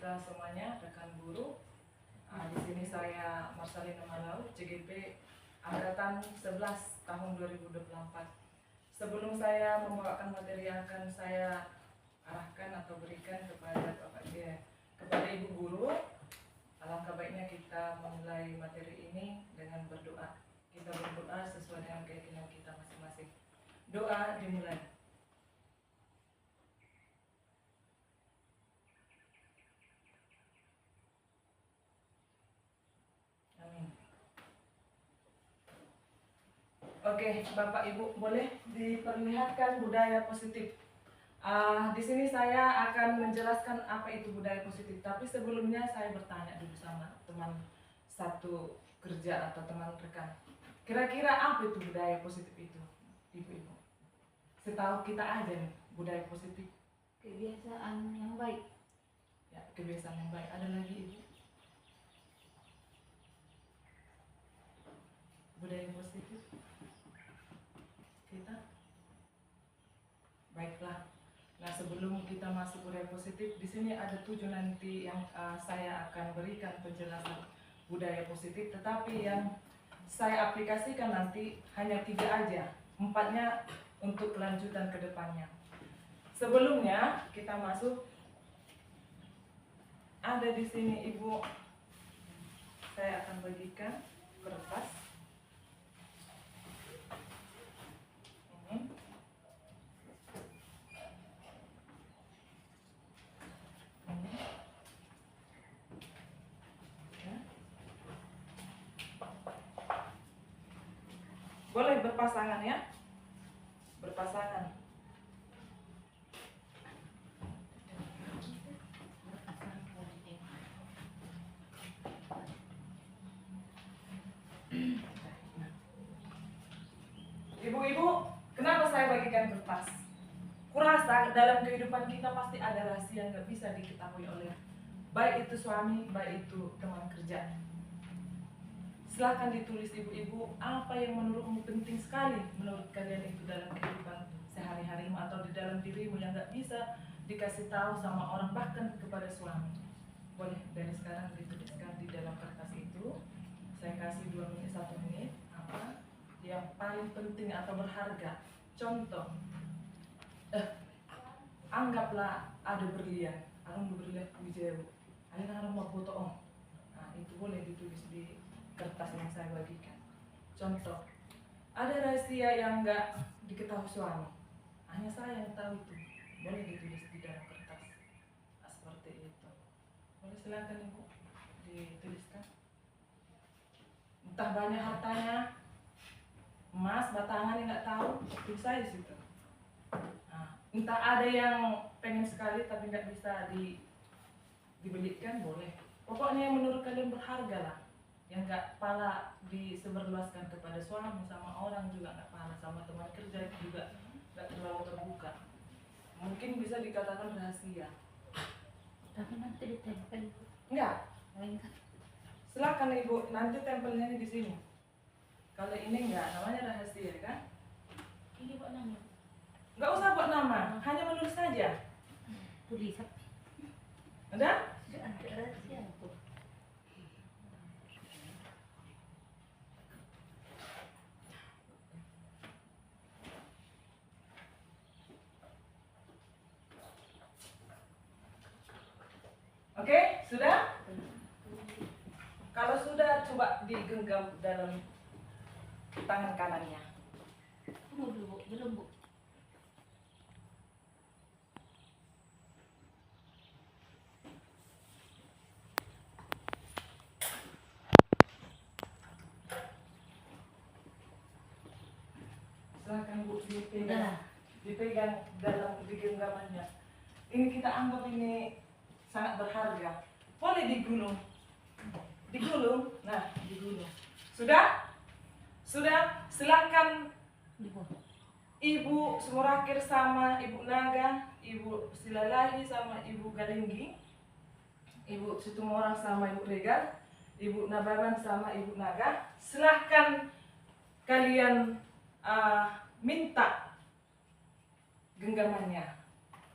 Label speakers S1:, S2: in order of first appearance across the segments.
S1: kita semuanya, rekan guru. Di sini saya Marcelina Malau, CGP Angkatan 11 tahun 2024. Sebelum saya membawakan materi yang akan saya arahkan atau berikan kepada kepada Ibu Guru, alangkah baiknya kita memulai materi ini dengan berdoa. Kita berdoa sesuai dengan keyakinan kita masing-masing. Doa dimulai. Oke, Bapak Ibu, boleh diperlihatkan budaya positif. Di sini saya akan menjelaskan apa itu budaya positif. Tapi sebelumnya saya bertanya dulu sama teman satu kerja atau teman rekan. Kira-kira apa itu budaya positif itu, Ibu-ibu? Setahu kita aja nih, budaya positif.
S2: Kebiasaan yang baik.
S1: Ya, kebiasaan yang baik. Ada lagi, Ibu? Budaya positif. Kita baiklah. Nah, sebelum kita masuk budaya positif, di sini ada 7 nanti yang saya akan berikan penjelasan budaya positif, tetapi yang saya aplikasikan nanti hanya 3 aja, 4-nya untuk kelanjutan ke depannya. Sebelumnya kita masuk, ada di sini Ibu, saya akan bagikan kertas. Boleh berpasangan ya, berpasangan. Ibu-ibu, kenapa saya bagikan kertas? Kurasa dalam kehidupan kita pasti ada rahasia yang gak bisa diketahui oleh baik itu suami, baik itu teman kerja. Silahkan ditulis ibu-ibu apa yang menurutmu penting sekali menurut kalian itu dalam kehidupan sehari-harimu atau di dalam dirimu yang gak bisa dikasih tahu sama orang, bahkan kepada suami. Boleh dari sekarang dituliskan di dalam kertas itu. Saya kasih 2 menit, 1 menit. Apa yang paling penting atau berharga? Contoh, anggaplah ada berlian, arang berlian wijaya, ada orang mau foto. Nah, itu boleh ditulis di kertas yang saya bagikan. Contoh, ada rahasia yang enggak diketahui suami, hanya saya yang tahu itu, boleh ditulis di dalam kertas. Nah, seperti itu. Boleh, silakan Ibu dituliskan. Entah banyak hartanya, emas, batangan yang nggak tahu, tulis saya di situ. Nah, entah ada yang pengen sekali tapi nggak bisa dibelikan, boleh. Pokoknya yang menurut kalian berharga lah, yang nggak pala disebarluaskan kepada suami, sama orang juga nggak pala, sama teman kerja juga nggak terlalu terbuka. Mungkin bisa dikatakan rahasia.
S2: Tapi nanti ditempel.
S1: Enggak. Silakan Ibu, nanti tempelnya di sini. Kalau ini enggak, namanya rahasia kan?
S2: Ini buat nama.
S1: Enggak usah buat nama, hanya menulis saja.
S2: Tulis.
S1: Udah?
S2: Ada rahasia aku.
S1: Oke, sudah? Kalau sudah, coba digenggam dalam tangan kanannya.
S2: Belum Bu, belum Bu.
S1: Silakan Bu, dipegang dalam digenggamannya. Ini kita anggap ini sangat berharga. Boleh digulung. Digulung. Nah, digulung. Sudah? Sudah? Silakan Ibu Sumurakir sama Ibu Naga, Ibu Silalahi sama Ibu Galinggi, Ibu Situmorang sama Ibu Regar, Ibu Nababan sama Ibu Naga. Silahkan kalian minta genggamannya.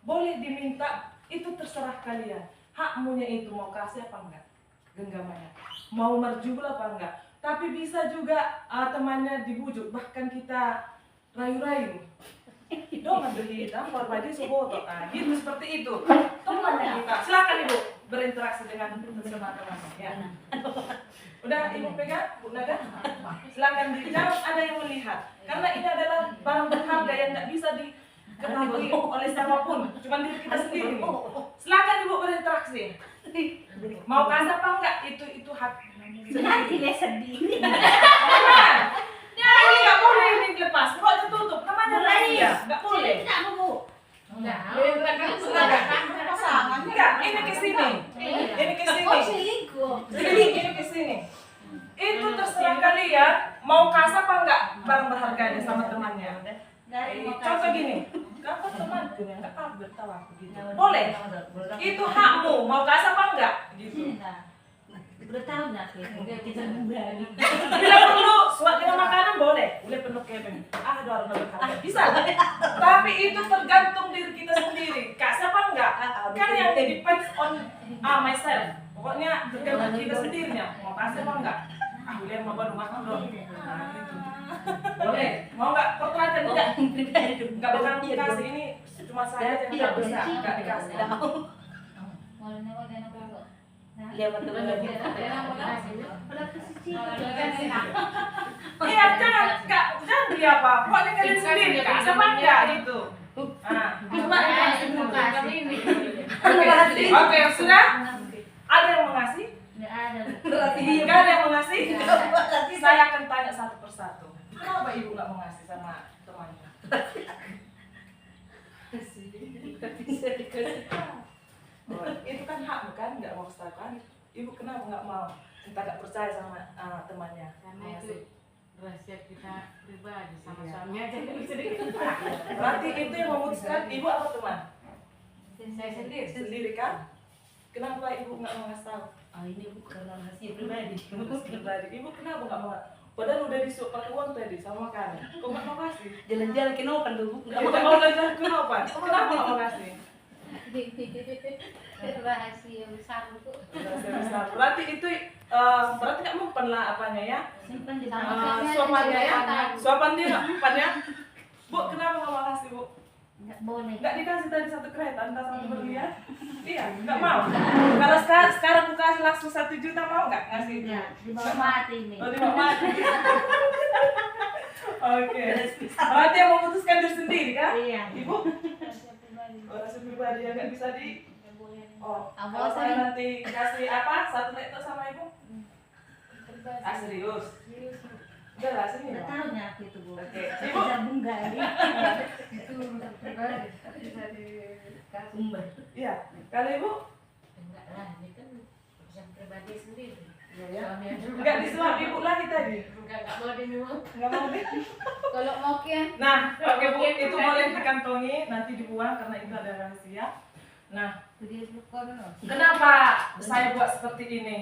S1: Boleh diminta, itu terserah kalian. hakmunya itu mau kasih apa enggak genggamannya, mau merjubel apa enggak. Tapi bisa juga temannya dibujuk, bahkan kita rayu-rayu. Dong beli dampor baju suboto, gitu seperti itu. Temannya kita, silakan ibu berinteraksi dengan teman-teman. Ya. Udah ibu pegang, Bu Naga. Silakan jangan ada yang melihat, karena ini adalah barang berharga yang nggak bisa diketahui oleh siapapun, cuma diri kita sendiri. Silakan ibu berinteraksi. Mau kasih apa enggak? Itu hak.
S2: Nanti dia sedih.
S1: Ya, ini nggak boleh ini dilepas. Kok tertutup? Namanya rahasia. Nggak boleh.
S2: Tidak mau.
S1: Enggak, ini ke sini. Ini ke sini.
S2: Oh, selingkuh.
S1: Ini ke sini. Itu terserah kalian mau kasih apa enggak barang berharganya sama temannya. Contoh gini, kamu temanku yang enggak apa bertawa aku gitu. Boleh. Itu hakmu, mau kasih apa enggak gitu.
S2: Bertahun lah kita kembali.
S1: Bila perlu suat dengan makanan boleh penuh kebeng. Ada orang berharga bisa. Tapi itu tergantung diri kita sendiri. Kasih apa enggak? Kan yang depends on myself. Pokoknya tergantung kita sendirinya. Mau kasih apa enggak? Boleh mau baru makan dong. Nah, gitu. Boleh. Mau enggak pertanyaan enggak? Enggak bakal dikasih ini cuma saya yang enggak bisa. Enggak dikasih.
S2: Dia betul
S1: Iya, jangan beli apa. Pokoknya kalian sendiri kasih apa enggak gitu. Oke, sudah? Ada yang mengasih? Enggak ada yang mengasih? Saya akan tanya satu persatu. Kenapa ibu nggak mengasih sama temannya? Oh, itu kan hak bukan? Nggak mau tahu kan? Ibu kenapa nggak mau? Kita nggak percaya sama temannya.
S3: Karena itu rahasia kita pribadi sama suami aja nggak bisa diketahui.
S1: Berarti itu yang memutuskan ibu apa teman?
S3: Saya sendiri.
S1: Sendiri kan? Kenapa ibu nggak mau ngasih tahu?
S2: ini bukan rahasia pribadi.
S1: Pribadi. Ibu kenapa nggak mau? Padahal udah disuruh pakai uang tadi sama makan. Kok nggak mau kasih?
S2: Jalan-jalan ke Nopan dulu.
S1: Nggak mau jalan kenapa? Kenapa nggak mau kasih?
S2: Rahasia besar itu.
S1: Berarti itu berarti nggak mempan lah apanya ya?
S2: Simpan di
S1: Suapannya ya? Suapan dia nggak mempan ya? Bu, kenapa nggak mau kasih bu?
S2: Nggak boleh.
S1: Nggak dikasih tadi satu kereta, entah satu berlian? Iya, nggak mau. Kalau sekarang aku kasih langsung 1 juta mau nggak ngasih?
S2: Ya, di bawah mati ini.
S1: Oh, dibawa mati. Oke. Berarti yang memutuskan diri sendiri kan?
S2: Iya.
S1: Ibu? Rahasia pribadi yang nggak bisa di. Oh,
S2: Apa
S1: kalau saya
S2: tadi?
S1: nanti kasih apa? 1 lekto sama ibu? Serius? Udah lah, sini
S2: Nggak
S1: Bang.
S2: tahu nya aku itu bu.
S1: Oke.
S2: Ibu bunga ini.
S3: Itu pribadi bisa dikasih.
S2: Sumber.
S1: Iya. Kalau ibu?
S3: Enggak lah, ini kan urusan pribadi sendiri.
S1: Iya ya.
S3: Suami aja
S1: Enggak disuap ibu lagi tadi.
S3: enggak mau diminum.
S1: Enggak mau deh.
S3: Kalau mau kian
S1: Nah, oke Bu,
S3: Oke,
S1: itu
S3: Bu.
S1: boleh dikantongi, nanti dibuang karena itu ada rahasia. Nah,
S2: Dia lupa dulu.
S1: kenapa saya buat seperti ini?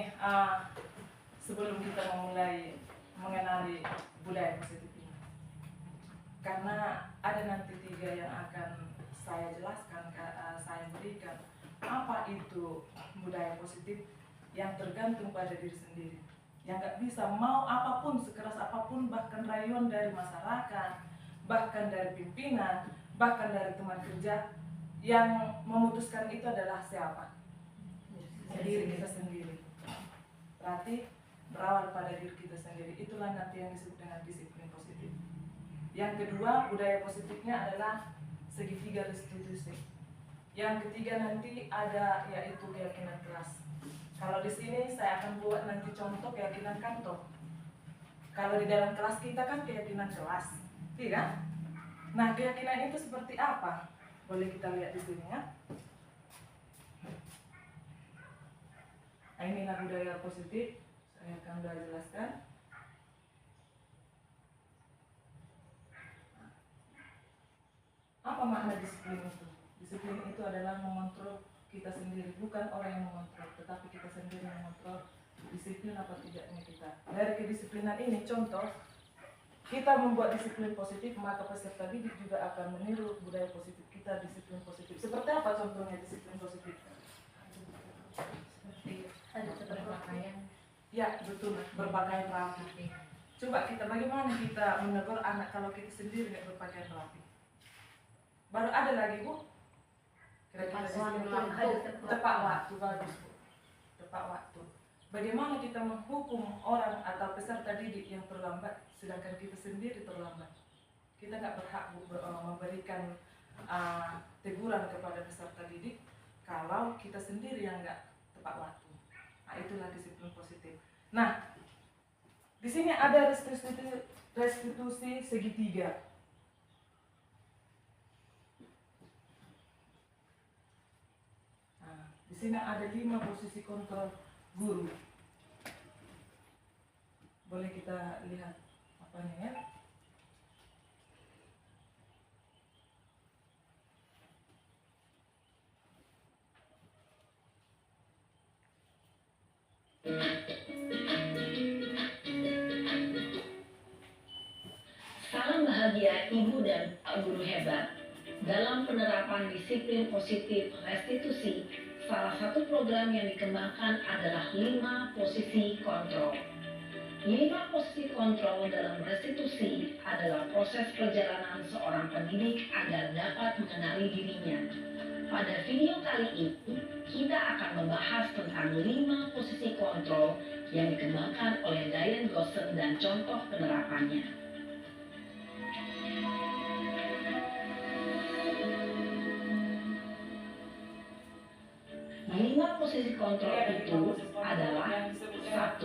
S1: Sebelum kita memulai mengenali budaya positif ini, karena ada nanti 3 yang akan saya jelaskan, saya berikan apa itu budaya positif yang tergantung pada diri sendiri, yang nggak bisa mau apapun, sekeras apapun, bahkan rayuan dari masyarakat, bahkan dari pimpinan, bahkan dari teman kerja, yang memutuskan itu adalah siapa? Diri kita sendiri. Berarti berawal pada diri kita sendiri. Itulah nanti yang disebut dengan disiplin positif. Yang kedua, budaya positifnya adalah segitiga restitusi. Yang ketiga nanti ada yaitu keyakinan kelas. Kalau di sini saya akan buat nanti contoh keyakinan kantor. Kalau di dalam kelas kita kan keyakinan kelas, iya kan? Nah, keyakinan itu seperti apa? Boleh kita lihat di sini ya. Nah, inilah budaya positif. Saya akan udah jelaskan. Apa makna disiplin itu? Disiplin itu adalah mengontrol kita sendiri, bukan orang yang mengontrol, tetapi kita sendiri yang mengontrol disiplin apa tidaknya kita. Dari kedisiplinan ini, contoh, kita membuat disiplin positif, maka peserta didik juga akan meniru budaya positif kita, disiplin positif. Seperti apa contohnya disiplin positif? Ya betul, berpakaian rapi. Coba bagaimana kita menegur anak kalau kita sendiri nggak berpakaian rapi? Baru ada lagi Bu, kira-kira di sini tepat waktu, bagus Bu, tepat waktu. Bagaimana kita menghukum orang atau peserta didik yang terlambat, sedangkan kita sendiri terlambat? Kita nggak berhak Bu, memberikan teguran kepada peserta didik kalau kita sendiri yang nggak tepat waktu. Nah, itulah disiplin positif. Nah, di sini ada restitusi segitiga. Nah, di sini ada 5 posisi kontrol guru. Boleh kita lihat apanya ya?
S4: Salam bahagia Ibu dan Pak Guru hebat. Dalam penerapan disiplin positif restitusi, salah satu program yang dikembangkan adalah 5 posisi kontrol. 5 posisi kontrol dalam restitusi adalah proses perjalanan seorang pendidik agar dapat mengenali dirinya. Pada video kali ini, kita akan membahas tentang 5 posisi kontrol yang dikembangkan oleh Diane Gosson dan contoh penerapannya. Lima posisi kontrol itu adalah 1.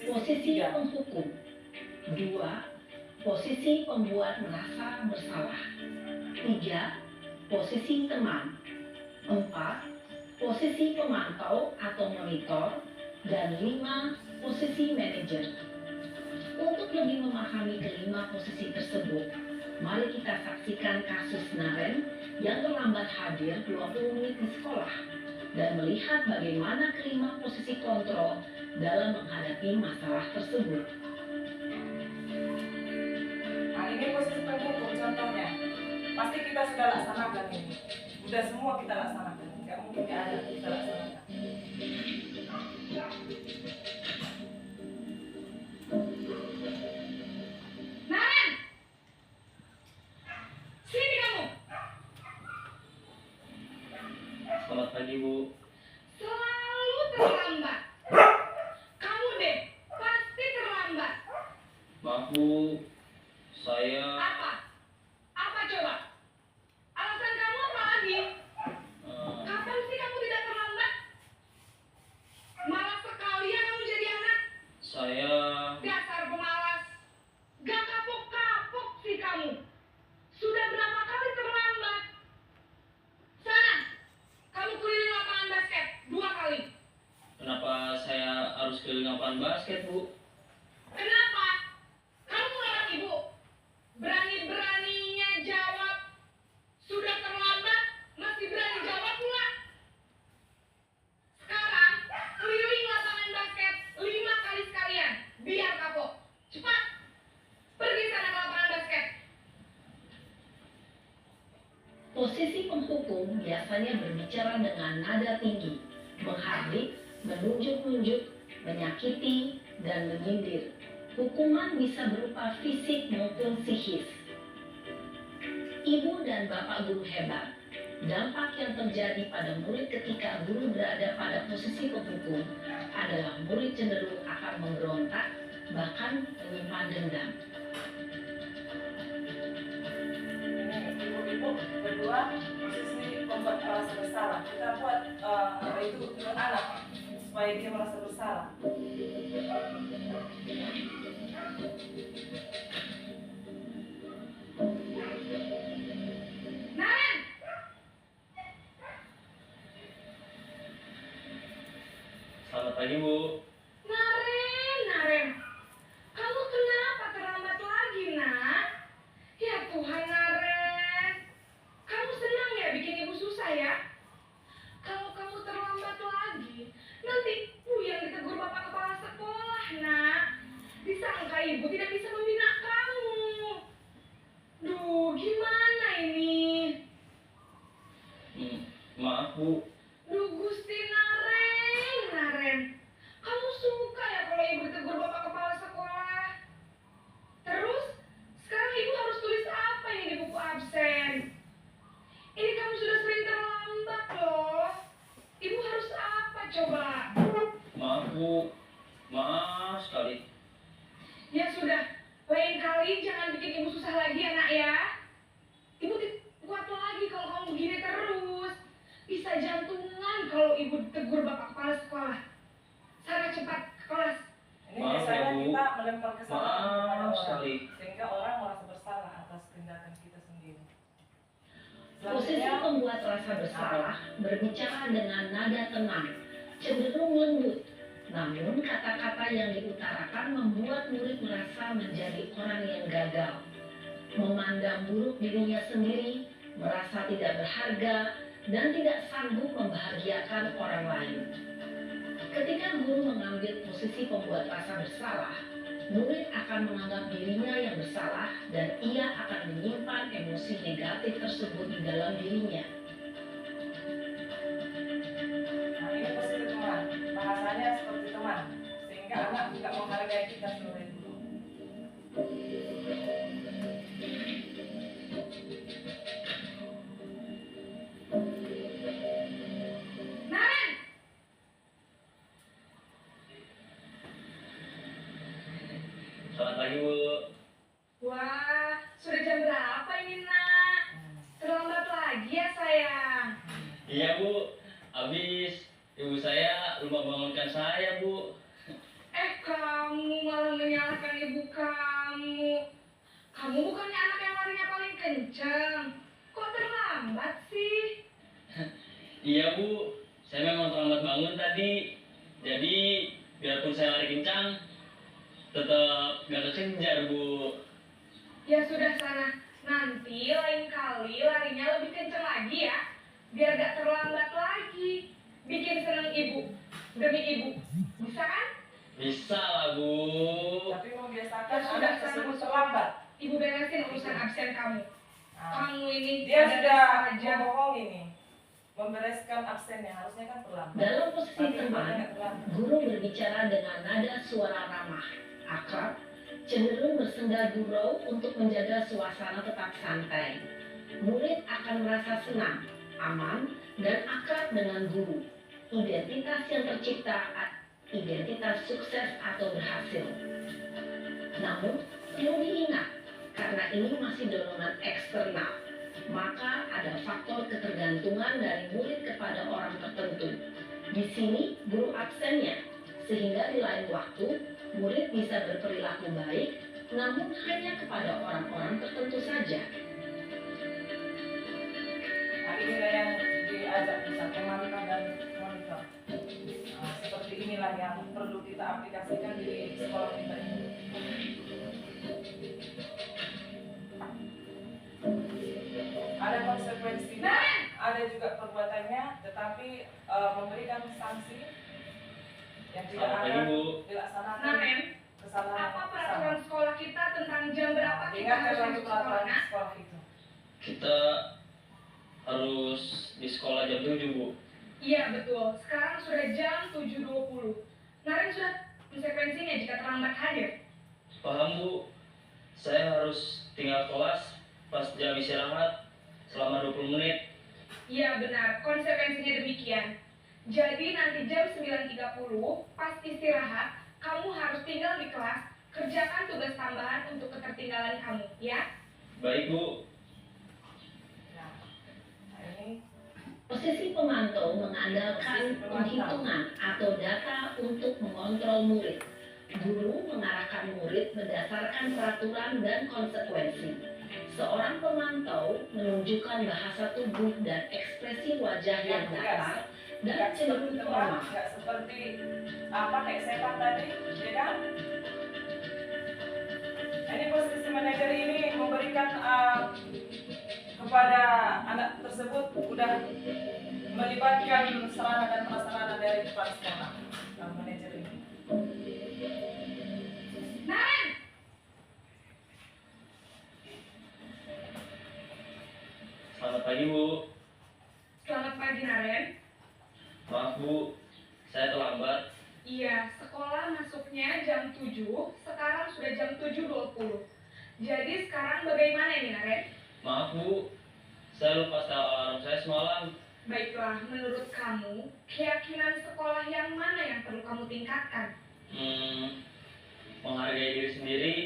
S4: Posisi penghukum. 2. Posisi pembuat merasa bersalah. 3. Posisi teman. 4. Posisi pemantau atau monitor. Dan 5. Posisi manajer. Untuk lebih memahami kelima posisi tersebut, mari kita saksikan kasus Naren yang terlambat hadir 20 menit di sekolah dan melihat bagaimana kelima posisi kontrol dalam menghadapi masalah tersebut.
S1: Nah, ini posisi penghukum contohnya. Pasti kita sudah laksanakan ini. Udah semua kita laksanakan. Nggak mungkin nggak ada kita laksanakan.
S4: Naren! Sini kamu!
S5: Selamat pagi, Bu.
S4: Selalu terlambat. Kamu deh, pasti terlambat.
S5: Maaf, Bu. Saya
S4: Apa? Apa coba? Alasan kamu apa lagi? Kapan sih kamu tidak terlambat? Malas sekali ya kamu jadi anak.
S5: saya
S4: Dasar pemalas. Gak kapok-kapok sih kamu. Sudah berapa kali terlambat? Sana, kamu keliling lapangan basket 2 kali.
S5: kenapa saya harus keliling lapangan basket, Bu?
S4: Kenapa? Kamu melarang ibu. Berani-beraninya jawab. Sudah terlambat, masih berani jawab pula. Sekarang, keliling lapangan basket 5 kali sekalian. Biar kapok. Cepat. Pergi sana ke lapangan basket. Posisi penghukum biasanya berbicara dengan nada tinggi, menghardik, menunjuk-nunjuk, menyakiti, dan menyindir. Hukuman bisa berupa fisik maupun psikis. Ibu dan Bapak Guru hebat, dampak yang terjadi pada murid ketika guru berada pada posisi penghukum adalah murid cenderung akan memberontak, bahkan menyimpan dendam.
S1: Ini ibu-ibu berdua posisi pembuat merasa bersalah. Kita buat itu dengan anak supaya dia merasa bersalah.
S4: Naren!
S5: Selamat pagi, Bu.
S4: Naren, kamu kenapa terlambat lagi, nak? Ya Tuhan, Naren, kamu senang ya bikin ibu susah ya? Kalau kamu terlambat lagi, nanti yang ditegur bapak kepala sekolah, nak. Disangka ibu tidak bisa membina kamu. Duh, gimana ini?
S5: Maaf, Bu.
S4: Duh, Gusti Naren, kamu suka ya kalau
S6: ibu ditegur bapak kepala sekolah. Terus sekarang ibu harus tulis apa ini di buku absen? Ini kamu sudah sering terlambat loh. Ibu harus apa coba?
S5: Maaf Bu, maaf sekali.
S6: Ya sudah, lain kali jangan bikin ibu susah lagi ya nak ya. Ibu kuat lagi kalau kamu begini terus. Bisa jantungan kalau ibu ditegur bapak kepala sekolah. Sana cepat ke kelas.
S1: Ini
S5: Maaf ya,
S1: biasanya
S5: Bu.
S1: kita melempar kesalahan kepada
S5: Maaf
S1: orang,
S5: sekali.
S1: sehingga orang merasa bersalah atas tindakan kita sendiri.
S4: Posisi
S1: Selanjutnya,
S4: pembuat rasa bersalah berbicara dengan nada tenang, cenderung lembut. Namun kata-kata yang diutarakan membuat murid merasa menjadi orang yang gagal, memandang buruk dirinya sendiri, merasa tidak berharga, dan tidak sanggup membahagiakan orang lain. Ketika guru mengambil posisi pembuat rasa bersalah, murid akan menganggap dirinya yang bersalah dan ia akan menyimpan emosi negatif tersebut di dalam dirinya.
S1: nah ini posisi teman, bahasanya seperti teman, sehingga anak juga menghargai kita sebagai guru.
S6: Naren,
S5: Selamat pagi Bu.
S6: wah sudah jam berapa ini nak? Terlambat lagi ya sayang.
S5: Iya Bu, habis ibu saya lupa bangunkan saya Bu.
S6: Kamu malah menyalahkan ibu kamu. Kamu bukannya anak yang larinya paling kencang. Kok terlambat sih?
S5: Iya Bu, saya memang terlambat bangun tadi. Jadi biarpun saya lari kencang, tetap gak kekejar Bu.
S6: Ya sudah sana. Nanti lain kali larinya lebih kencang lagi ya. Biar gak terlambat lagi. Bikin seneng ibu. Demi ibu. Bisa kan?
S5: Bisa lah Bu.
S1: Tapi membiasakan
S6: Ya sudah
S1: anak tersebut
S6: sana.
S1: terlambat.
S6: Ibu beresin urusan absen kamu.
S1: Nah,
S6: Kamu ini
S1: dia
S6: ada
S1: sudah
S6: aja.
S1: membohongi nih, membereskan absennya, harusnya kan terlambat.
S4: Dalam posisi
S1: Tapi
S4: teman,
S1: dia nggak terlambat.
S4: guru berbicara dengan nada suara ramah, akrab, cenderung bersenda gurau untuk menjaga suasana tetap santai. Murid akan merasa senang, aman, dan akrab dengan guru. Identitas yang tercipta identitas sukses atau berhasil. Namun, perlu diingat, karena ini masih dorongan eksternal, maka ada faktor ketergantungan dari murid kepada orang tertentu. Di sini, guru absennya, sehingga di lain waktu, murid bisa berperilaku baik, namun hanya kepada orang-orang tertentu saja.
S1: Nah, inilah yang diajak bisa memantau dan monitor. Nah, seperti inilah yang perlu kita aplikasikan di sekolah kita ini. Ada konsekuensinya, ada juga perbuatannya, tetapi memberikan sanksi yang tidak
S5: Selamat pagi
S1: akan
S5: Bu.
S1: dilaksanakan
S6: Naren,
S1: kesalahan
S6: apa
S1: sama.
S6: peraturan sekolah kita tentang jam berapa kita
S1: Ingatkan
S6: harus
S1: lagi
S6: masuk sekolah,
S1: peraturan
S6: nak?
S1: sekolah itu.
S5: Kita harus di sekolah jam 7 Bu.
S6: Iya betul, sekarang sudah jam 7.20. Naren sudah konsekuensinya jika terlambat hadir.
S5: Paham Bu, saya harus tinggal kelas pas jam istirahat selama 20 menit.
S6: Iya benar, konsekuensinya demikian. Jadi nanti jam 9.30 pas istirahat, kamu harus tinggal di kelas, kerjakan tugas tambahan untuk ketertinggalan kamu, ya?
S5: Baik Bu.
S1: Nah, ini
S4: Posisi pemantau mengandalkan penghitungan atau data untuk mengontrol murid. Guru mengarahkan murid berdasarkan peraturan dan konsekuensi. Seorang pemantau menunjukkan bahasa tubuh dan ekspresi wajah yang datar dan
S1: nggak
S4: cenderung
S1: seperti teman,
S4: formal.
S1: nggak seperti apa kayak setan tadi, ya kan? Ini posisi manajer ini memberikan kepada anak tersebut udah melibatkan sarana dan prasarana dari kepala sekolah, manajer ini.
S6: Naren!
S5: Selamat pagi Bu.
S6: Selamat pagi Naren.
S5: Maaf Bu, saya terlambat.
S6: Iya, sekolah masuknya jam 7, sekarang sudah jam 7.20. Jadi sekarang bagaimana ini, Naren?
S5: Maaf Bu, saya lupa setel alarm saya semalam.
S6: Baiklah, menurut kamu, keyakinan sekolah yang mana yang perlu kamu tingkatkan?
S5: Menghargai diri sendiri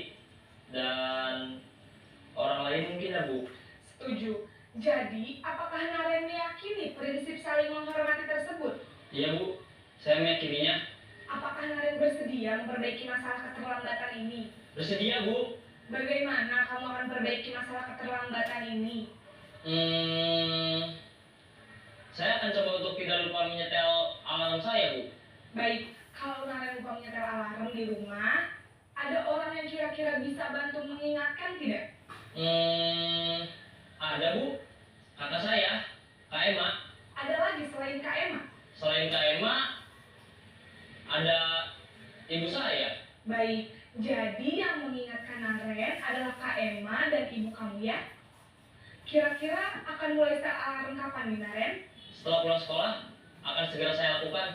S5: dan orang lain mungkin ya Bu.
S6: Setuju. Jadi, apakah Naren meyakini prinsip saling menghormati tersebut?
S5: Iya Bu, saya meyakininya.
S6: Apakah Naren bersedia memperbaiki masalah keterlambatan ini?
S5: Bersedia Bu.
S6: Bagaimana kamu akan perbaiki masalah keterlambatan ini?
S5: Saya akan coba untuk tidak lupa menyetel alarm saya Bu.
S6: Baik, kalau Naren lupa menyetel alarm di rumah, ada orang yang kira-kira bisa bantu mengingatkan tidak?
S5: Ada Bu, kakak saya, Kak Emma.
S6: Ada lagi selain Kak Emma?
S5: Selain Kak Emma, ada ibu saya.
S6: Baik, jadi yang mengingatkan Naren adalah Kak Emma dan ibu kamu ya? Kira-kira akan mulai setel alarm kapan nih Naren?
S5: Setelah pulang sekolah, akan segera saya lakukan.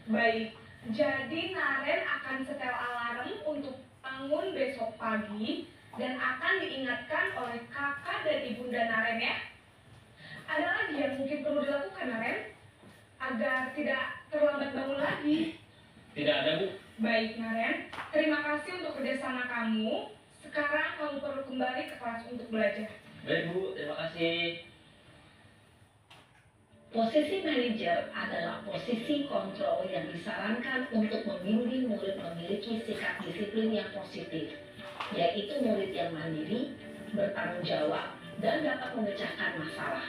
S6: Baik, jadi Naren akan setel alarm untuk bangun besok pagi dan akan diingatkan oleh kakak dan ibunda Naren ya. Ada lagi yang mungkin perlu dilakukan Naren agar tidak terlambat bangun lagi.
S5: Tidak ada Bu.
S6: Baik Naren, terima kasih untuk kerjasama kamu. Sekarang kamu perlu kembali ke kelas untuk belajar.
S5: Baik Bu, terima kasih.
S4: Posisi manajer adalah posisi kontrol yang disarankan untuk membimbing murid memiliki sikap disiplin yang positif, yaitu murid yang mandiri, bertanggung jawab, dan dapat memecahkan masalah.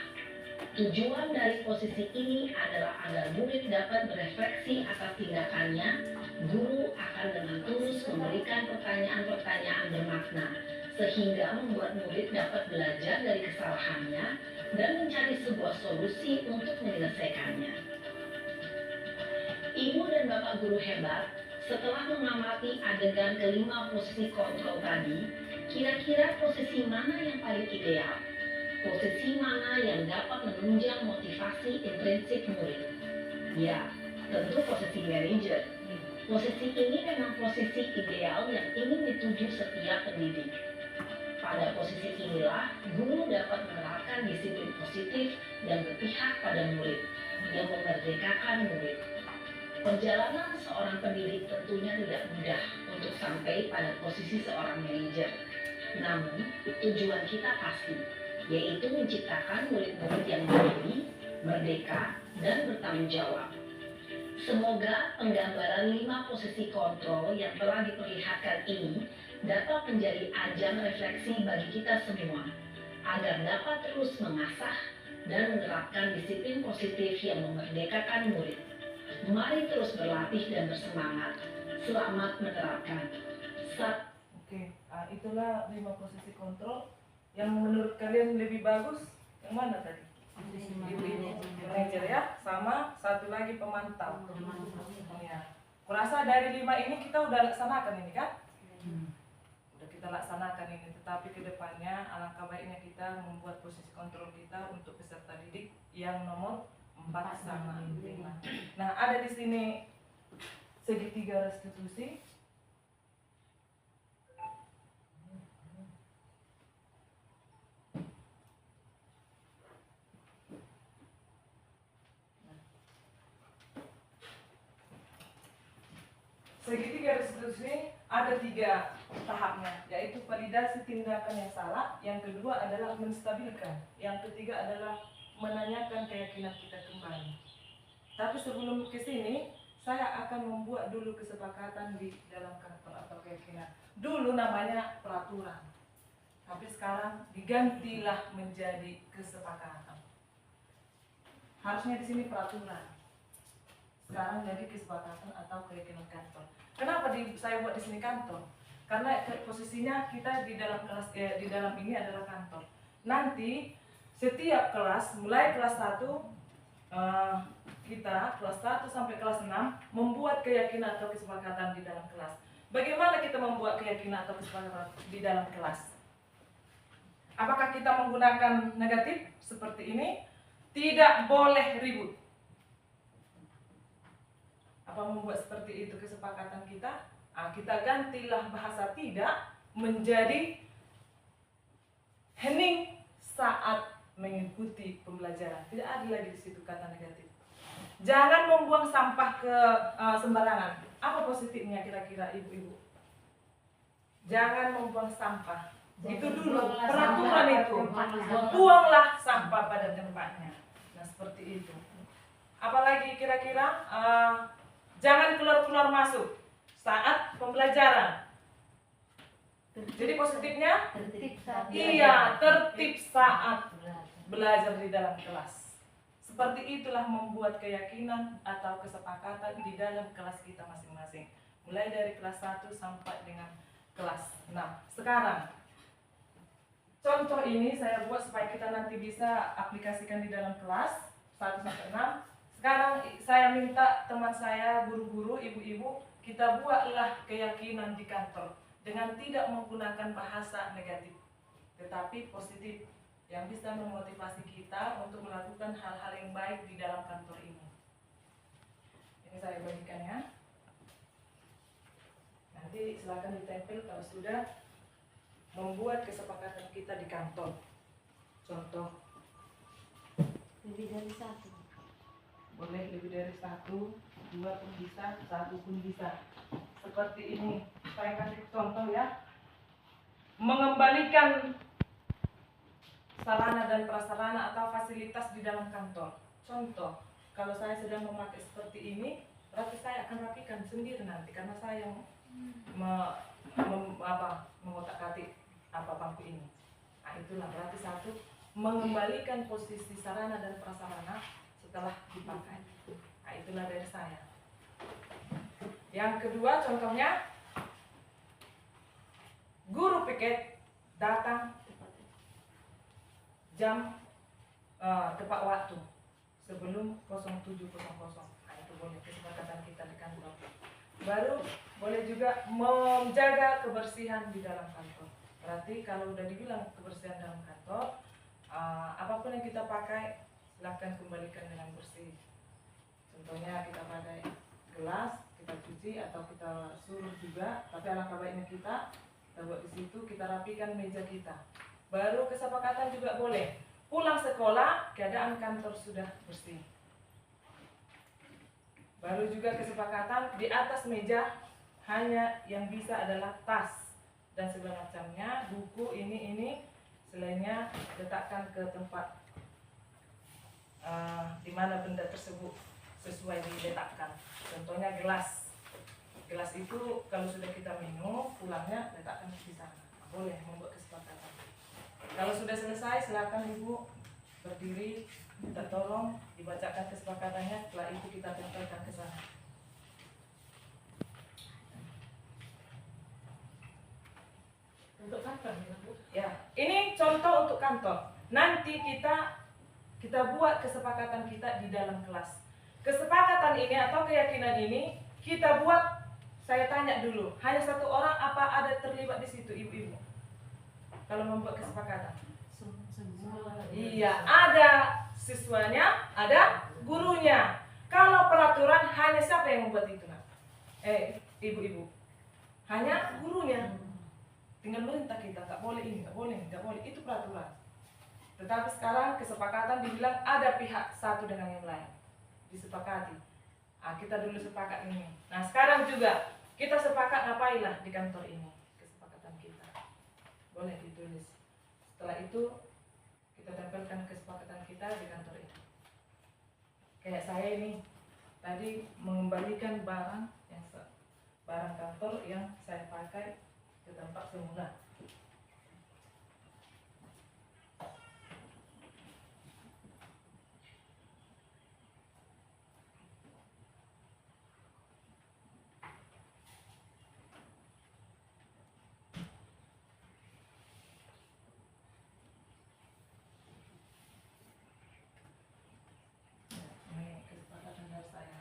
S4: Tujuan dari posisi ini adalah agar murid dapat berefleksi atas tindakannya. Guru akan dengan tulus memberikan pertanyaan-pertanyaan bermakna, sehingga membuat murid dapat belajar dari kesalahannya dan mencari sebuah solusi untuk menyelesaikannya. Ibu dan Bapak guru hebat, setelah mengamati adegan kelima posisi kontrol tadi, kira-kira posisi mana yang paling ideal? Posisi mana yang dapat menunjang motivasi intrinsik murid? Ya, tentu posisi manajer. Posisi ini memang posisi ideal yang ingin dituju setiap pendidik. Pada posisi inilah, guru dapat menerapkan disiplin positif yang berpihak pada murid, yang memerdekakan murid. Perjalanan seorang pendidik tentunya tidak mudah untuk sampai pada posisi seorang manajer. Namun, tujuan kita pasti, yaitu menciptakan murid-murid yang mandiri, merdeka, dan bertanggung jawab. Semoga penggambaran 5 posisi kontrol yang telah diperlihatkan ini dapat menjadi ajang refleksi bagi kita semua, agar dapat terus mengasah dan menerapkan disiplin positif yang memerdekakan murid. Mari terus berlatih dan bersemangat. Selamat menerapkan.
S1: Oke, itulah 5 posisi kontrol. Yang menurut kalian lebih bagus yang mana tadi? Ibu-ibu manajer ya, sama satu lagi pemantau. Ya. Kurasa dari 5 ini kita udah laksanakan ini kan? Udah kita laksanakan ini, tetapi kedepannya alangkah baiknya kita membuat posisi kontrol kita untuk peserta didik yang nomor 4 sama 5. Nah, ada di sini segitiga restitusi. Segitiga restitusi ada 3 tahapnya, yaitu validasi tindakan yang salah, yang kedua adalah menstabilkan, yang ketiga adalah menanyakan keyakinan kita kembali. Tapi sebelum ke sini, saya akan membuat dulu kesepakatan di dalam kantor atau keyakinan. Dulu namanya peraturan, tapi sekarang digantilah menjadi kesepakatan. Harusnya di sini peraturan, sekarang jadi kesepakatan atau keyakinan kantor. Kenapa saya buat di sini kantor? Karena posisinya kita di dalam kelas, di dalam ini adalah kantor. Nanti setiap kelas, mulai kelas 1, kita kelas 1 sampai kelas 6 membuat keyakinan atau kesepakatan di dalam kelas. Bagaimana kita membuat keyakinan atau kesepakatan di dalam kelas? Apakah kita menggunakan negatif seperti ini? Tidak boleh ribut. Apa membuat seperti itu kesepakatan kita? Kita gantilah bahasa tidak menjadi hening saat mengikuti pembelajaran. Tidak ada lagi di situ kata negatif. Jangan membuang sampah ke sembarangan. Apa positifnya kira-kira ibu-ibu? Jangan membuang sampah. Itu dulu peraturan itu. Buanglah sampah pada tempatnya. Nah seperti itu. Apalagi kira-kira jangan keluar-keluar masuk saat pembelajaran. Jadi positifnya tertib saat belajar di dalam kelas. Seperti itulah membuat keyakinan atau kesepakatan di dalam kelas kita masing-masing. Mulai dari kelas 1 sampai dengan kelas 6. Sekarang, contoh ini saya buat supaya kita nanti bisa aplikasikan di dalam kelas 1 sampai 6. Sekarang saya minta teman saya, guru-guru, ibu-ibu, kita buatlah keyakinan di kantor dengan tidak menggunakan bahasa negatif, tetapi positif, yang bisa memotivasi kita untuk melakukan hal-hal yang baik di dalam kantor ini. Ini saya bagikan ya. Nanti silakan ditempel kalau sudah membuat kesepakatan kita di kantor. Contoh.
S2: Lebih dari satu.
S1: Boleh lebih dari 1, 2 pun bisa, 1 pun bisa. Seperti ini. Saya kasih contoh ya. Mengembalikan sarana dan prasarana atau fasilitas di dalam kantor. Contoh, kalau saya sedang memakai seperti ini, berarti saya akan rapikan sendiri nanti karena saya yang mengotak-atik bangku ini. Nah, itulah berarti 1, mengembalikan posisi sarana dan prasarana setelah dipakai. Nah, itulah dari saya. Yang kedua contohnya, guru piket datang jam tepat waktu sebelum 07.00. Nah, itu boleh kesepakatan kita di kantor. Baru boleh juga menjaga kebersihan di dalam kantor. Berarti kalau udah dibilang kebersihan dalam kantor, apapun yang kita pakai silahkan kembalikan dengan bersih. Contohnya kita pakai gelas, kita cuci atau kita suruh juga, tapi alangkah baiknya kita buat di situ, kita rapikan meja kita. Baru kesepakatan juga boleh. Pulang sekolah, keadaan kantor sudah bersih. Baru juga kesepakatan di atas meja hanya yang bisa adalah tas dan segala macamnya, buku ini, selainnya letakkan ke tempat di mana benda tersebut sesuai diletakkan. Contohnya gelas. Gelas itu kalau sudah kita minum, pulangnya letakkan di sana. Boleh membuat kesepakatan. Kalau sudah selesai, silakan ibu berdiri, kita tolong dibacakan kesepakatannya. Setelah itu kita tempelkan ke sana.
S3: Untuk kantor ya, Bu?
S1: Ya, ini contoh untuk kantor. Nanti kita buat kesepakatan kita di dalam kelas. Kesepakatan ini atau keyakinan ini kita buat. Saya tanya dulu, hanya 1 orang apa ada terlibat di situ, ibu-ibu? Kalau membuat kesepakatan?
S3: Semua.
S1: Iya, ada siswanya, ada gurunya. Kalau peraturan hanya siapa yang membuat itu, nak? Ibu-ibu. Hanya gurunya. Tinggal merintah kita, nggak boleh ini, nggak boleh, nggak boleh. Itu peraturan. Tetapi sekarang kesepakatan dibilang ada pihak satu dengan yang lain. Disepakati. Kita dulu sepakat ini. Nah, sekarang juga kita sepakat ngapailah di kantor ini. Kesepakatan kita. Boleh ditulis. Setelah itu kita tempelkan kesepakatan kita di kantor ini. Kayak saya ini tadi mengembalikan barang kantor yang saya pakai ke tempat semula. Ini kesepakatan dari saya.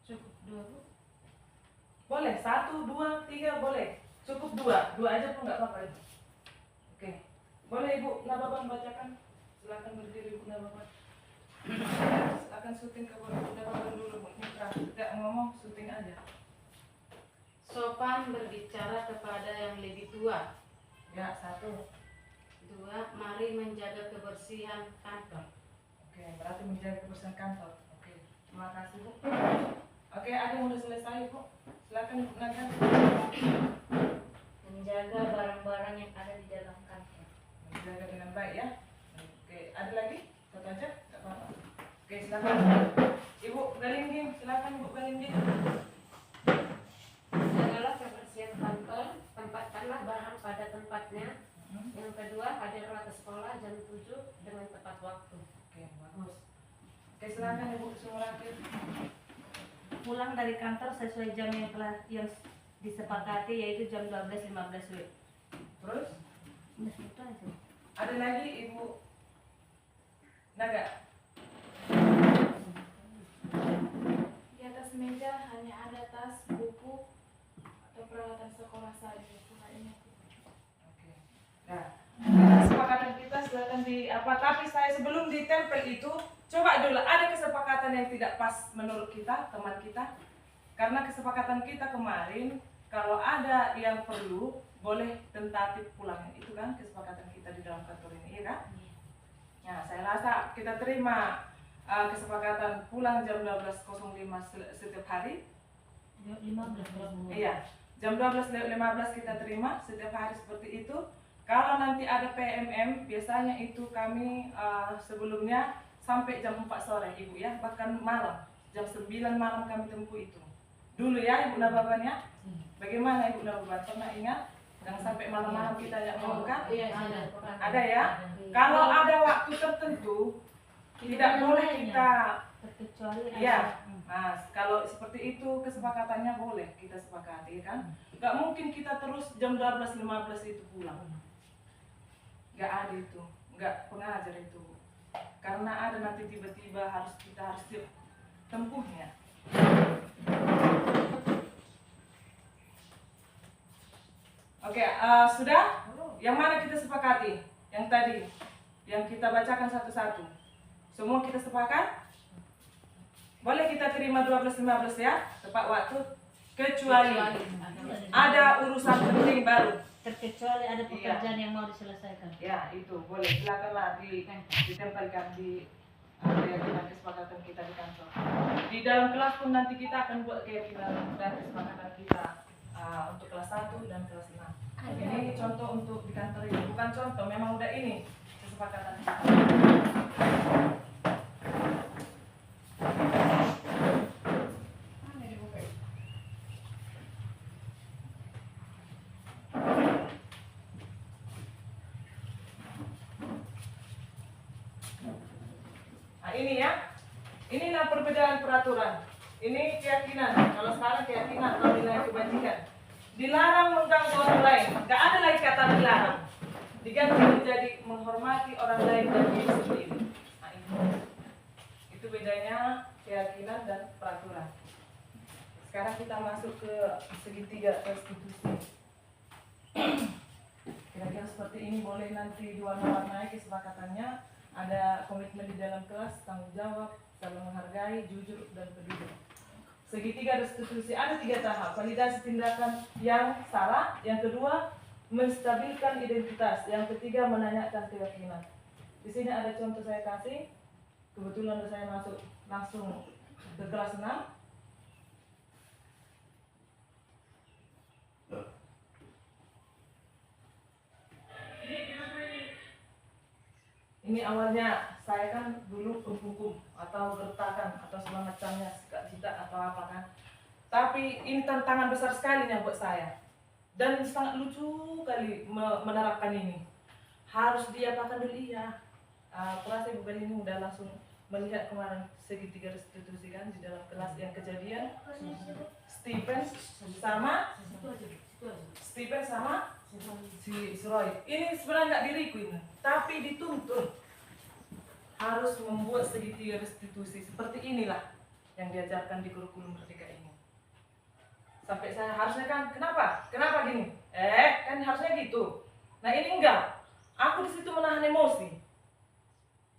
S3: Cukup 2, Bu?
S1: Boleh 1, 2, 3 boleh. Cukup 2 aja pun nggak apa-apa itu. Oke, boleh Ibu Nababan bacakan. Silakan berdiri Ibu Nababan. Silakan syuting ke Ibu Nababan dulu. Mitra tidak ngomong, syuting aja.
S3: Sopan berbicara kepada yang lebih tua.
S1: Ya 1.
S3: 2. Mari menjaga kebersihan kantor.
S1: Oke, berarti menjaga kebersihan kantor. Oke, terima kasih Bu. Oke, ada yang udah selesai Bu. Silakan Ibu Naga.
S2: Menjaga barang-barang yang ada di dalam kantor.
S1: Menjaga dengan baik ya. Oke, ada lagi? Satu aja? Nggak apa-apa. Oke, silakan. Ibu Galingging, silakan Ibu Galingging.
S2: Jagalah kebersihan kantor, tempatkanlah barang pada tempatnya. Yang kedua, hadirlah ke sekolah jam 7 dengan tepat waktu.
S1: Oke, bagus. Oke, silakan Ibu Sumarati.
S7: Pulang dari kantor sesuai jam yang disepakati, yaitu jam 12.15 WIB.
S1: Terus
S7: Udah gitu aja.
S1: ada lagi Ibu Naga.
S6: Di atas meja hanya ada tas, buku, atau peralatan sekolah saja. Lainnya.
S1: Oke. Nah, kesepakatan kita silakan di apa? Tapi saya sebelum ditempel itu, coba dulu ada kesepakatan yang tidak pas menurut kita, teman kita. Karena kesepakatan kita kemarin, kalau ada yang perlu, boleh tentatif pulang. Itu kan kesepakatan kita di dalam kantor ini, ya kan? Nah, saya rasa kita terima kesepakatan pulang jam 12.05 setiap hari.
S7: 15.
S1: Iya, jam 12.15 kita terima setiap hari seperti itu. Kalau nanti ada PMM, biasanya itu kami sebelumnya sampai jam 4 sore Ibu ya, bahkan malam, jam 9 malam kami tempuh itu. Dulu ya Ibu Nababan ya. Bagaimana Ibu Nababan? Pernah ingat? Yang sampai malam-malam kita yang melakukan?
S2: Iya,
S1: Ada ya? Kalau ada waktu tertentu, tidak boleh kita
S7: Terkecuali
S1: iya. Nah, kalau seperti itu kesepakatannya boleh kita sepakati kan? Gak mungkin kita terus jam 12.15 itu pulang. Gak ada itu, gak pengajar itu. Karena ada nanti tiba-tiba kita harus siap tempuhnya. Oke, sudah? Yang mana kita sepakati? Yang tadi, yang kita bacakan satu-satu. Semua kita sepakat? Boleh kita terima 12.15 ya, tepat waktu. Kecuali ada urusan penting baru.
S7: terkecuali ada pekerjaan yang mau diselesaikan.
S1: Ya, itu boleh. Silakanlah ditempelkan di keyakinan kesepakatan kita di kantor. Di dalam kelas pun nanti kita akan buat keyakinan dan kesepakatan kita untuk kelas 1 dan kelas 6. Ini contoh untuk di kantor ini. Bukan contoh, memang udah ini kesepakatan kita. Mana dibuka itu? Nah ini ya, inilah perbedaan peraturan. Ini keyakinan, kalau sekarang keyakinan, kalau nilai kebajikan. Dilarang mengganggu orang lain, gak ada lagi kata dilarang. Diganti menjadi menghormati orang lain dan diri sendiri. Nah itu bedanya keyakinan dan peraturan. Sekarang kita masuk ke segitiga restitusi. Kira-kira seperti ini boleh nanti diwarna-warnai kesepakatannya. Ada komitmen di dalam kelas, tanggung jawab, saling menghargai, jujur, dan peduli. Segitiga restitusi ada 3 tahap. Validasi tindakan yang salah. Yang kedua, menstabilkan identitas. Yang ketiga, menanyakan keyakinan. Di sini ada contoh saya kasih. Kebetulan saya masuk langsung ke kelas 6. Ini awalnya saya kan dulu penghukum atau gertakan atau semacamnya, cita atau apa kan. Tapi ini tantangan besar sekali nih buat saya. Dan sangat lucu kali menerapkan ini. Harus diapakan dulu iya. Perasa Ibu ini udah langsung melihat kemarin segitiga restitusi kan di dalam kelas yang kejadian. Stephen sama si Roy. Ini sebenarnya nggak diriku ini, tapi dituntut harus membuat segitiga restitusi seperti inilah yang diajarkan di kurikulum Merdeka ini. sampai saya harusnya kan kenapa gini, kan harusnya gitu. Nah ini enggak, aku di situ menahan emosi.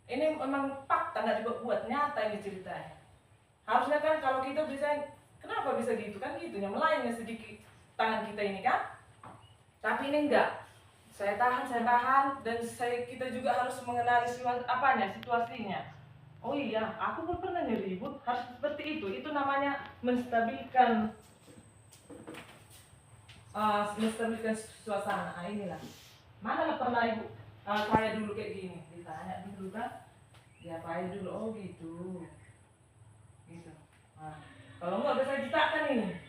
S1: Ini memang fakta, nggak dibuat, nyata ini ceritanya. Harusnya kan kalau kita bisa, kenapa bisa gitu kan gitu, nyamelainnya sedikit tangan kita ini kan. Tapi ini enggak, saya tahan, dan kita juga harus mengenali situasinya. Oh iya, aku pun pernah ribut, harus seperti itu. Itu namanya menstabilkan suasana. Nah, inilah. Mana lah pernah ibu saya dulu kayak gini, ditanya dulu kan, diapain dulu, oh gitu. Gitu. Nah, kalau enggak bisa ditakkan ini.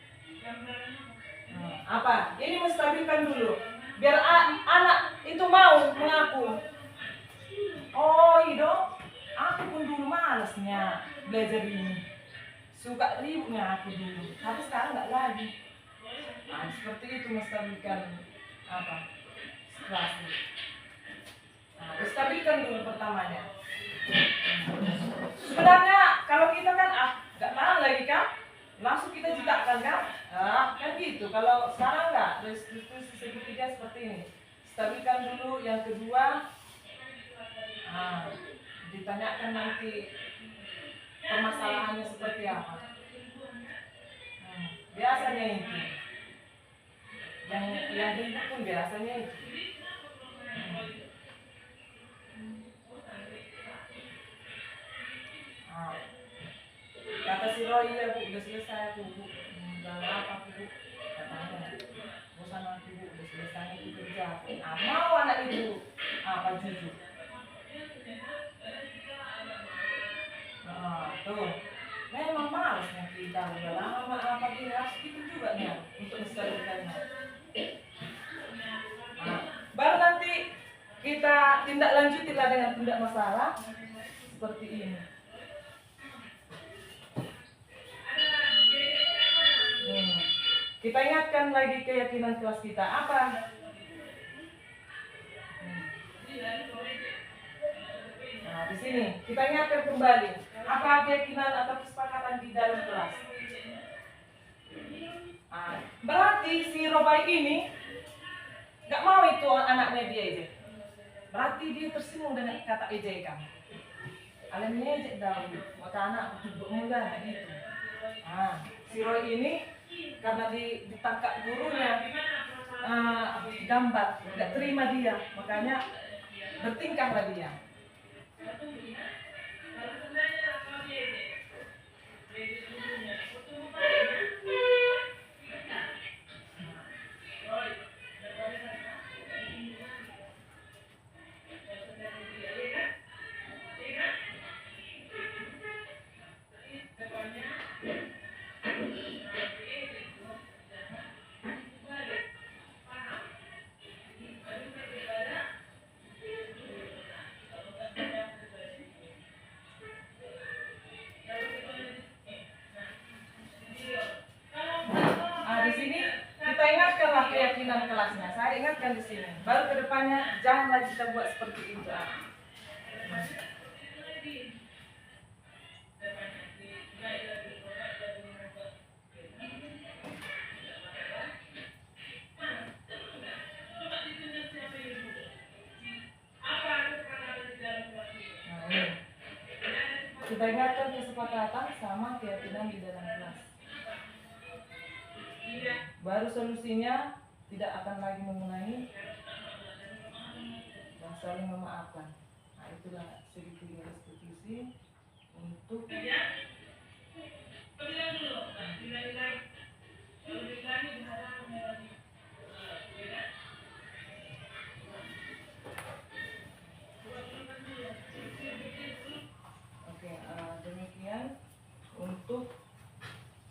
S1: Apa? Ini menstabilkan dulu. Biar anak itu mau mengaku. Oh iya, aku pun dulu malasnya belajar ini. Suka ributnya aku dulu. Tapi sekarang nggak lagi. Nah, seperti itu menstabilkan situasi. Nah, menstabilkan dulu pertamanya. Sebenarnya kalau kita kan nggak tahan lagi kan, langsung kita jitakkan kan, kan gitu. Kalau sekarang nggak, restitusi segitiga seperti ini. Stabilkan dulu. Yang kedua, ditanyakan nanti permasalahannya seperti apa. Biasanya itu. Yang ribut pun biasanya itu. Kata si Roy, ya bu, udah selesai tuh bu. Udah apa bu? Katanya, bosan aku bu, udah selesai itu kerja. Mau anak itu jujur. Tuh, memang malasnya kita udah lama gini, harus gitu juga nih untuk menstabilkannya. Baru nanti kita tindak lanjutilah dengan tindak masalah seperti ini. Kita ingatkan lagi keyakinan kelas kita apa? Nah, di sini kita ingatkan kembali apa keyakinan atau kesepakatan di dalam kelas. Berarti si Robai ini nggak mau itu anaknya dia ejek. Berarti dia tersinggung dengan kata ejekan. Kalian ejek dahulu, maka anak muda gitu. Si Roy ini karena ditangkap gurunya gambar, nggak terima dia, makanya bertingkahlah dia. Keyakinan kelasnya, saya ingatkan di sini. Baru kedepannya janganlah kita buat seperti itu. Kita ingatkan kesepakatan sama keyakinan di dalam kelas. Baru solusinya tidak akan lagi mengulangi dan saling memaafkan. Nah, itulah segitiga restitusi untuk demikian untuk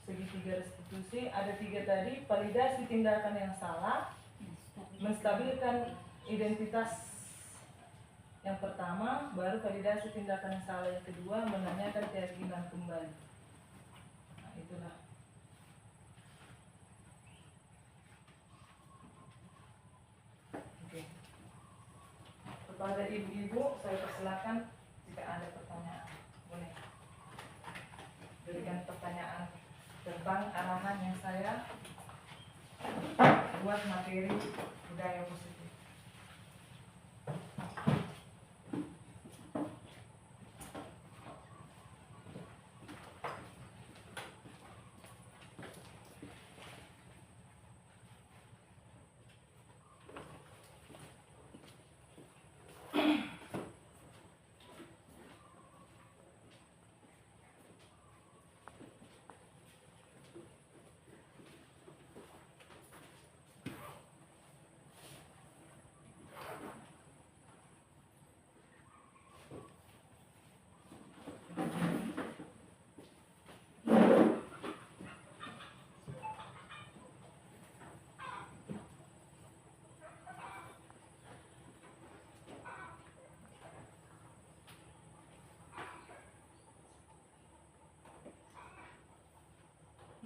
S1: segitiga restitusi. Ada 3 tadi: validasi tindakan yang salah, menstabilkan identitas yang pertama, baru validasi tindakan yang salah yang kedua, menanyakan keyakinan kembali. Nah, itulah. Oke. Kepada ibu-ibu saya persilakan jika ada pertanyaan, boleh berikan pertanyaan tentang arahan yang saya buat materi budaya positif.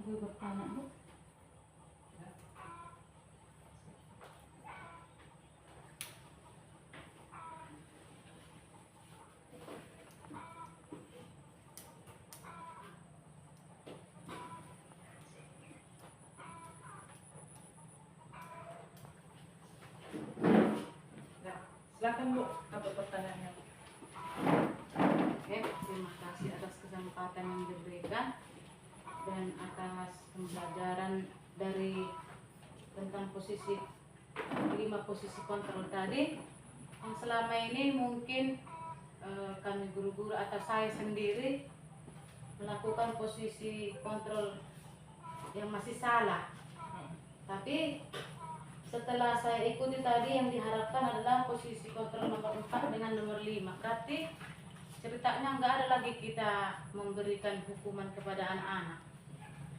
S7: Gue bertanya, Bu.
S1: Ya, silakan Bu, apa pertanyaannya?
S3: Oke, terima kasih atas kesempatan yang diberikan dan atas pembelajaran dari tentang posisi 5 posisi kontrol tadi yang selama ini mungkin kami guru-guru atau saya sendiri melakukan posisi kontrol yang masih salah. Tapi setelah saya ikuti tadi yang diharapkan adalah posisi kontrol nomor 4 dengan nomor 5. Berarti ceritanya nggak ada lagi kita memberikan hukuman kepada anak-anak.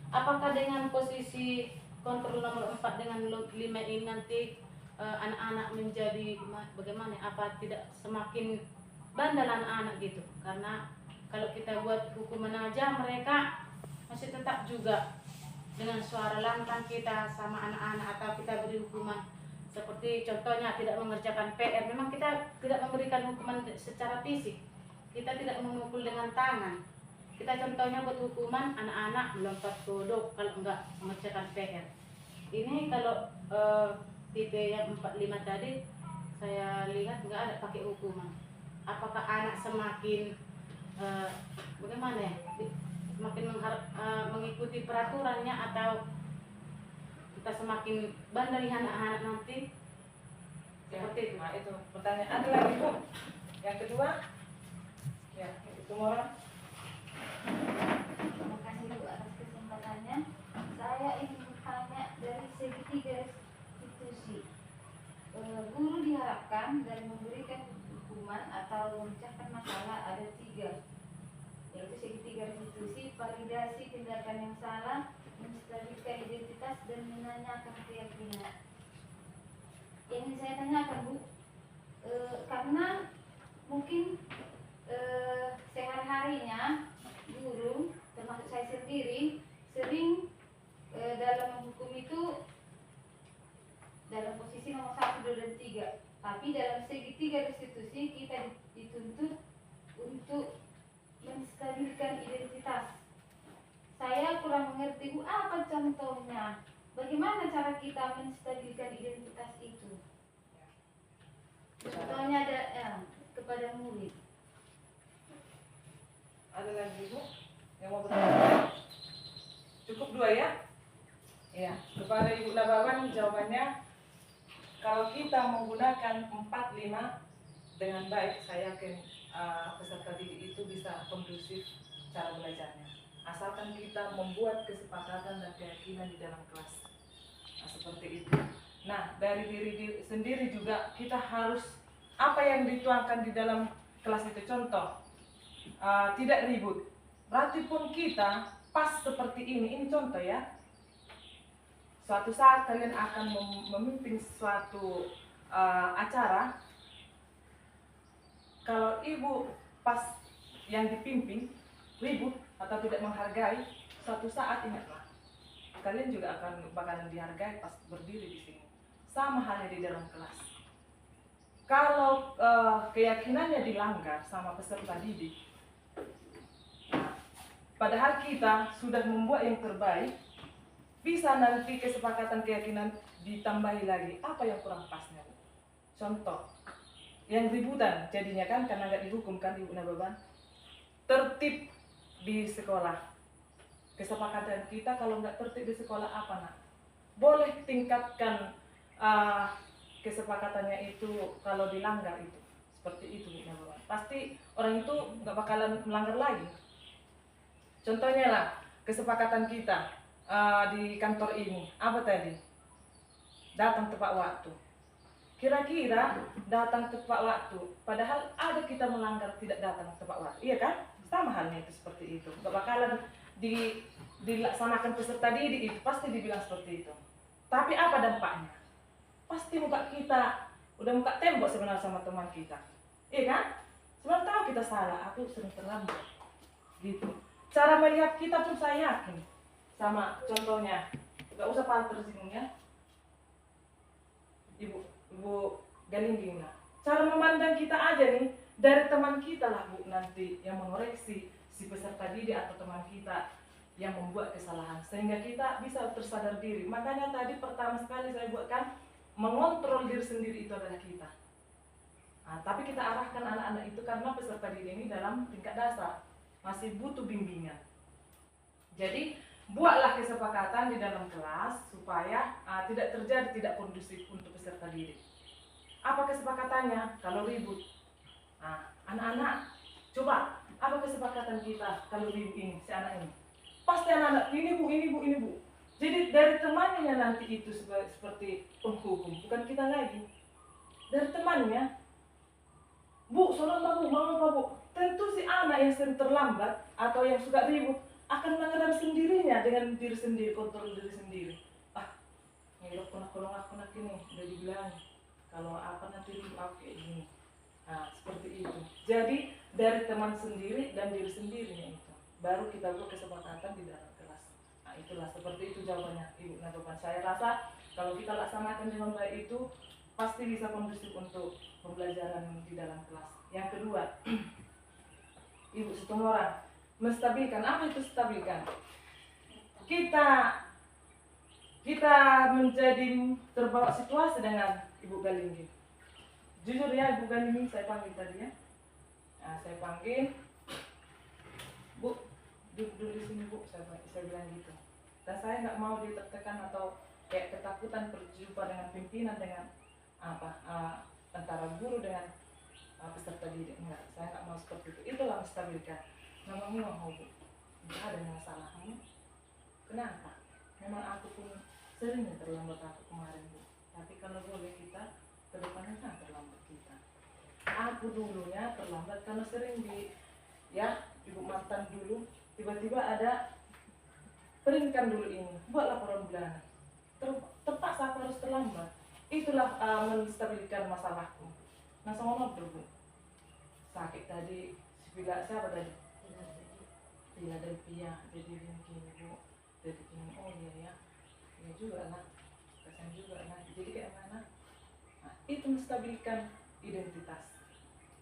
S3: Apakah dengan posisi kontrol nomor 4 dengan 5 ini nanti anak-anak menjadi bagaimana? Apa tidak semakin bandel anak-anak gitu? Karena kalau kita buat hukuman aja mereka masih tetap juga dengan suara lantang kita sama anak-anak, atau kita beri hukuman seperti contohnya tidak mengerjakan PR. Memang kita tidak memberikan hukuman secara fisik, kita tidak memukul dengan tangan. Kita contohnya buat hukuman anak-anak melompat kodok kalau enggak mengerjakan PR. Ini kalau tipe yang 45 tadi saya lihat enggak ada pakai hukuman. Apakah anak semakin bagaimana ya? Semakin mengikuti peraturannya, atau kita semakin bandel anak-anak nanti? Seperti itu.
S1: Nah, itu pertanyaan. Ada lagi Bu? Yang kedua? Ya, itu Mora.
S8: Terima kasih Bu atas kesempatannya. Saya ingin bertanya dari segi 3 institusi. Guru diharapkan dari memberikan hukuman atau memecahkan masalah ada 3, yaitu segi 3 institusi: validasi tindakan yang salah, menstabilkan identitas, dan menanyakan keyakinan. Yang ingin saya tanyakan Bu, karena mungkin sehari-harinya guru, termasuk saya sendiri, sering dalam menghukum itu dalam posisi nomor 1, 2, dan 3. Tapi dalam segi 3 restitusi kita dituntut untuk menstabilkan identitas. Saya kurang mengerti Bu, apa contohnya? Bagaimana cara kita menstabilkan identitas itu? Contohnya ada kepada murid.
S1: Ada lagi Bu yang mau bertanya? Cukup 2 ya? Iya. Kepada Ibu Nabawan jawabannya, kalau kita menggunakan 4, 5 dengan baik, saya yakin peserta didik itu bisa kondusif cara belajarnya. Asalkan kita membuat kesepakatan dan keyakinan di dalam kelas. Nah, seperti itu. Nah, dari diri sendiri juga kita harus apa yang dituangkan di dalam kelas itu. Contoh, tidak ribut. Berarti pun kita pas seperti ini contoh ya. Suatu saat kalian akan memimpin suatu acara. Kalau ibu pas yang dipimpin ribut atau tidak menghargai, suatu saat ingatlah, kalian juga bakalan dihargai pas berdiri di sini. Sama halnya di dalam kelas. Kalau keyakinannya dilanggar sama peserta didik, padahal kita sudah membuat yang terbaik, bisa nanti kesepakatan keyakinan ditambahi lagi, apa yang kurang pasnya, Bu? Contoh, yang ributan jadinya kan karena nggak dihukum kan Ibu Nababan. Tertib di sekolah. Kesepakatan kita kalau nggak tertib di sekolah apa nak? Boleh tingkatkan kesepakatannya itu kalau dilanggar itu. Seperti itu Bu Nababan. Pasti orang itu nggak bakalan melanggar lagi. Contohnya lah, kesepakatan kita di kantor ini, apa tadi? Datang tepat waktu. Kira-kira datang tepat waktu, padahal ada kita melanggar tidak datang tepat waktu, iya kan? Sama halnya itu seperti itu. Gak bakalan dilaksanakan peserta didik itu, pasti dibilang seperti itu. Tapi apa dampaknya? Pasti muka kita udah muka tembok sebenarnya sama teman kita, iya kan? Sebenarnya tahu kita salah, aku sering terlambat, gitu. Cara melihat kita pun saya yakin sama contohnya, gak usah paling tersinggung ya, Ibu Galingging lah. Cara memandang kita aja nih, dari teman kita lah Bu nanti yang mengoreksi si peserta didik atau teman kita yang membuat kesalahan, sehingga kita bisa tersadar diri. Makanya tadi pertama sekali saya buatkan mengontrol diri sendiri itu adalah kita. Nah, tapi kita arahkan anak-anak itu karena peserta didik ini dalam tingkat dasar masih butuh bimbingan. Jadi buatlah kesepakatan di dalam kelas supaya tidak terjadi tidak kondusif untuk peserta didik. Apa kesepakatannya kalau ribut? Anak-anak, coba apa kesepakatan kita kalau ribut ini si anak ini? Pasti anak-anak ini bu. Jadi dari temannya nanti itu seperti penghukum, bukan kita lagi. Dari temannya, Bu, soalnya Bu, mau apa Bu? Tentu si anak yang sering terlambat atau yang suka ribut akan mengeram sendirinya dengan diri sendiri, kontrol diri sendiri. Ngelok kolong aku nanti nih, udah dibilang kalau apa nanti ribut aku kayak gini. Seperti itu. Jadi dari teman sendiri dan diri sendirinya itu, baru kita buat kesepakatan di dalam kelas. Itulah seperti itu jawabannya Ibu Nababan. Saya rasa kalau kita laksanakan dengan baik itu pasti bisa kondusif untuk pembelajaran di dalam kelas. Yang kedua, Ibu Situmorang, menstabilkan. Apa itu stabilkan? Kita menjadi terbawa situasi dengan Ibu Galingging. Jujur ya Ibu Galingging, saya panggil tadi ya. Saya panggil, Bu, duduk di sini Bu, saya bilang gitu. Dan saya nggak mau ditekan atau kayak ketakutan berjumpa dengan pimpinan dengan antara guru dengan peserta didik. Enggak, saya nggak mau seperti itu. Itulah menstabilkan. Memangnya mau Bu, nggak ada masalah kamu. Kenapa? Memang aku pun sering terlambat aku kemarin Bu. Tapi kalau boleh kita ke depannya jangan terlambat kita. Aku dulunya terlambat karena sering Ibu mantan dulu tiba-tiba ada peringkan dulu ini, buat laporan bulanan. Terpaksa aku harus terlambat. Itulah menstabilkan masalahku. Nah sama Bu, sakit tadi, siapa tadi? Iya dan Pia, jadi begini Bu, jadi begini, oh iya ya juga lah, kasihan juga lah. Jadi kayak mana? Itu menstabilkan identitas.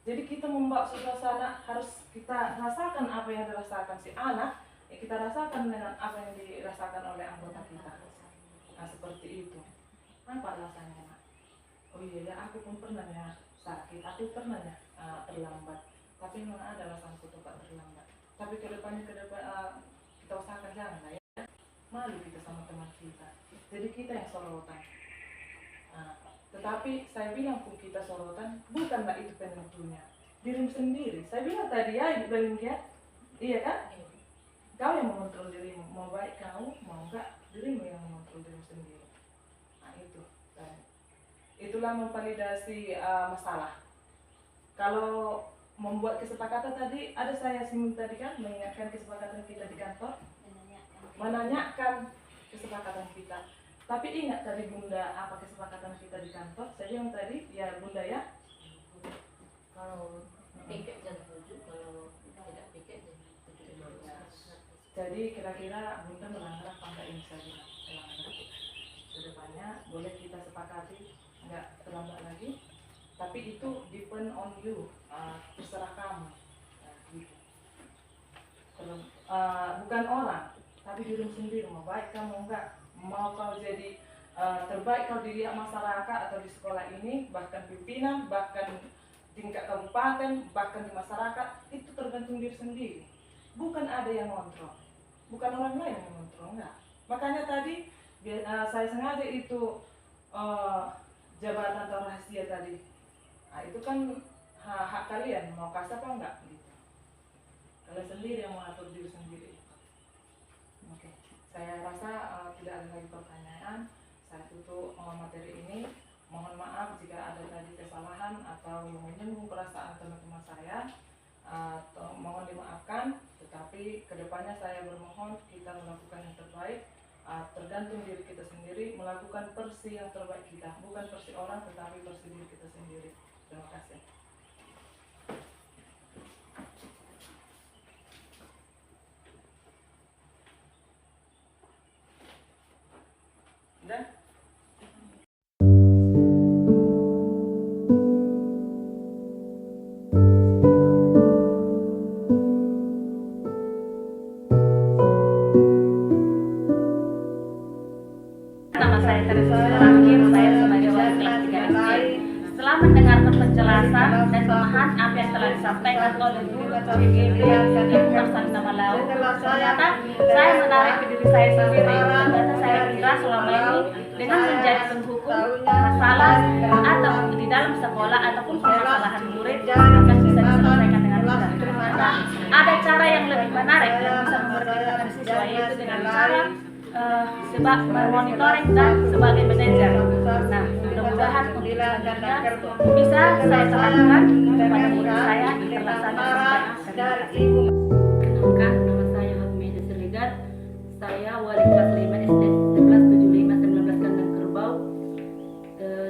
S1: Jadi kita membawa suasana harus kita rasakan apa yang dirasakan si anak, kita rasakan dengan apa yang dirasakan oleh anggota kita. Seperti itu. Apa alasannya Nak? Oh iya ya, aku pun pernah ya sakit, aku pernah ya terlambat. Tapi memang ada alasanku untuk terlambat. Tapi kedepannya kita usahakan jangan lah ya. Malu kita sama teman kita. Jadi kita yang sorotan. Tetapi saya bilang pun kita sorotan, bukanlah itu penentunya. Dirimu sendiri. Saya bilang tadi ya Ibu Galingging, iya kan? Kau yang mengontrol dirimu. Mau baik kau, mau enggak, dirimu yang mengontrol dirimu sendiri. Itu. Dan itulah memvalidasi masalah. Kalau membuat kesepakatan tadi, ada saya singgung tadi kan, mengingatkan kesepakatan kita di kantor, menanyakan kesepakatan kita. Tapi ingat tadi Bunda, apa kesepakatan kita di kantor? Saya bilang tadi, ya Bunda ya. Kalau
S2: Piket jam 7, kalau tidak piket jam 7:15.
S1: jadi kira-kira Bunda melanggar apa enggak ini saya bilang? Melanggar. Kedepannya boleh kita sepakati, enggak terlambat lagi. Tapi itu depend on you, terserah kamu. Gitu. Bukan orang, tapi dirimu sendiri mau baik kamu enggak. mau kau jadi terbaik kau dilihat masyarakat atau di sekolah ini, bahkan pimpinan, bahkan tingkat kabupaten, bahkan di masyarakat, itu tergantung diri sendiri. Bukan ada yang ngontrol, bukan orang lain yang ngontrol, enggak. Makanya tadi saya sengaja itu jabatan atau rahasia tadi. Nah, itu kan hak kalian, mau kasih apa enggak gitu. Kalian sendiri yang mengatur diri sendiri. Oke, saya rasa tidak ada lagi pertanyaan. Saya tutup materi ini. Mohon maaf jika ada tadi kesalahan atau menyinggung perasaan teman-teman saya, atau mohon dimaafkan. Tetapi kedepannya saya bermohon kita melakukan yang terbaik, tergantung diri kita sendiri, melakukan versi yang terbaik kita, bukan versi orang tetapi versi diri kita sendiri. Terima kasih. Udah?
S7: Nama saya Teresa Terakhir, saya sebagai wali kelas 3 SD. Setelah mendengarkan penjelasan dan pemahaman apa yang telah disampaikan oleh guru CGP Ibu Marsalina Malau, ternyata saya menarik ke diri saya sendiri. Ternyata saya kira selama ini dengan menjadi penghukum masalah atau di dalam sekolah ataupun permasalahan murid akan bisa diselesaikan dengan mudah. Ternyata ada cara yang lebih menarik yang bisa memerdekakan siswa, yaitu dengan cara sebab memonitoring dan sebagai manajer. Nah, mudah-mudahan untuk selanjutnya bisa saya terapkan kepada murid saya terlaksana sebaik.
S9: Perkenalkan, nama saya Hatmida Seligar. Saya wali kelas 5 SD 1175 19 Kandang Kerbau.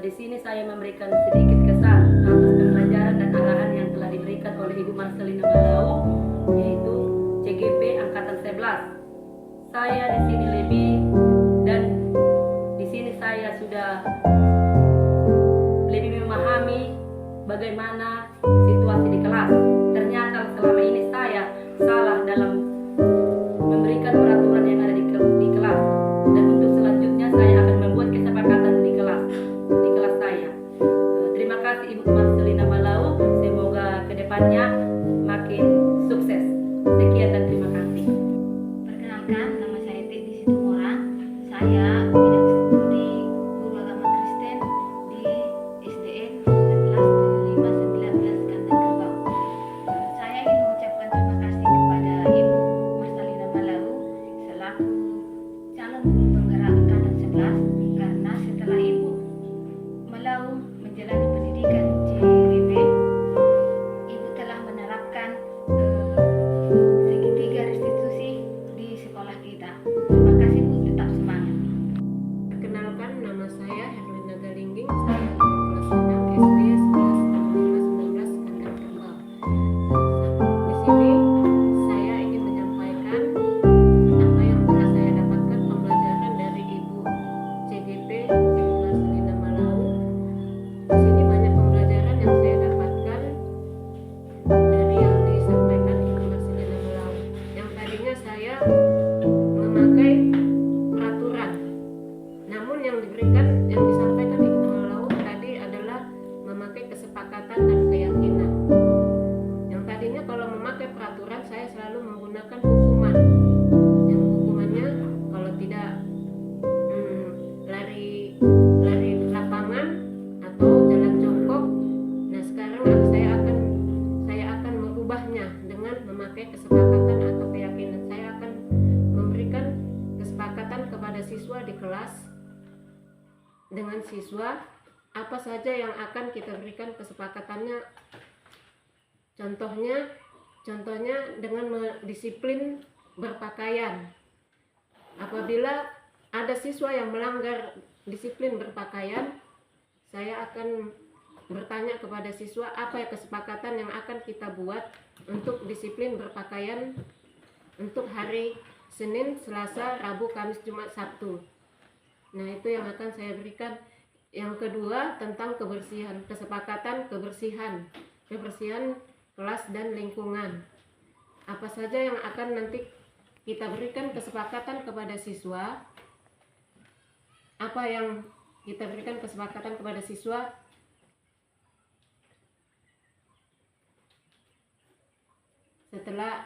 S9: Di sini saya memberikan sedikit kesan atas pembelajaran dan arahan yang telah diberikan oleh Ibu Marsalina Malau, yaitu CGP Angkatan 11. Saya di sini lebih dan di sini saya sudah lebih memahami bagaimana situasi di kelas. Ternyata selama ini saya salah dalam memberikan peraturan yang ada di kelas. Dan untuk selanjutnya saya akan membuat kesepakatan di kelas saya. Terima kasih Ibu Marsalina Malau. Semoga kedepannya makin sukses. Sekian dan terima kasih.
S8: Perkenalkan, nama saya Titi Situmorang. Saya bidang studi guru agama Kristen di SDN 1175 19 Kandang Kerbau. Saya ingin mengucapkan terima kasih kepada Ibu Marsalina Malau selaku calon guru penggerak Angkatan 11, karena setelah Ibu Malau menjalani pendidikan CGP, Ibu telah menerapkan segitiga restitusi di sekolah kita. Terima kasih Bu, tetap semangat.
S2: Perkenalkan, nama saya Herlinda Galingging. Saya kelas 6 SD 11 Kandang Kerbau. Di sini saya ingin menyampaikan apa yang telah saya dapatkan pembelajaran dari Ibu CGP Ibu Marsalina Malau. Di sini banyak pembelajaran yang saya dapatkan dari yang disampaikan Ibu Marsalina Malau. Yang tadinya saya memakai peraturan, namun yang diberikan, yang disampaikan Ibu Malau tadi adalah memakai kesepakatan dan keyakinan. Yang tadinya kalau memakai peraturan saya selalu menggunakan hukuman, yang hukumannya kalau tidak lari lapangan atau jalan jongkok. Nah, sekarang saya akan merubahnya dengan memakai kesepakatan atau keyakinan. Saya akan memberikan kesepakatan kepada siswa di kelas dengan siswa apa saja yang akan kita berikan kesepakatannya. Contohnya dengan disiplin berpakaian. Apabila ada siswa yang melanggar disiplin berpakaian, saya akan bertanya kepada siswa apa ya kesepakatan yang akan kita buat untuk disiplin berpakaian untuk hari Senin, Selasa, Rabu, Kamis, Jumat, Sabtu. Nah, itu yang akan saya berikan. Yang kedua tentang kebersihan, kesepakatan kebersihan kelas dan lingkungan. Apa saja yang akan nanti kita berikan kesepakatan kepada siswa apa yang kita berikan kesepakatan kepada siswa. Setelah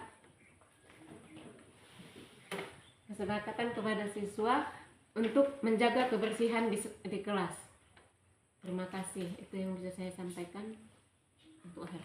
S2: kesepakatan kepada siswa untuk menjaga kebersihan di kelas. Terima kasih, itu yang bisa saya sampaikan untuk akhir.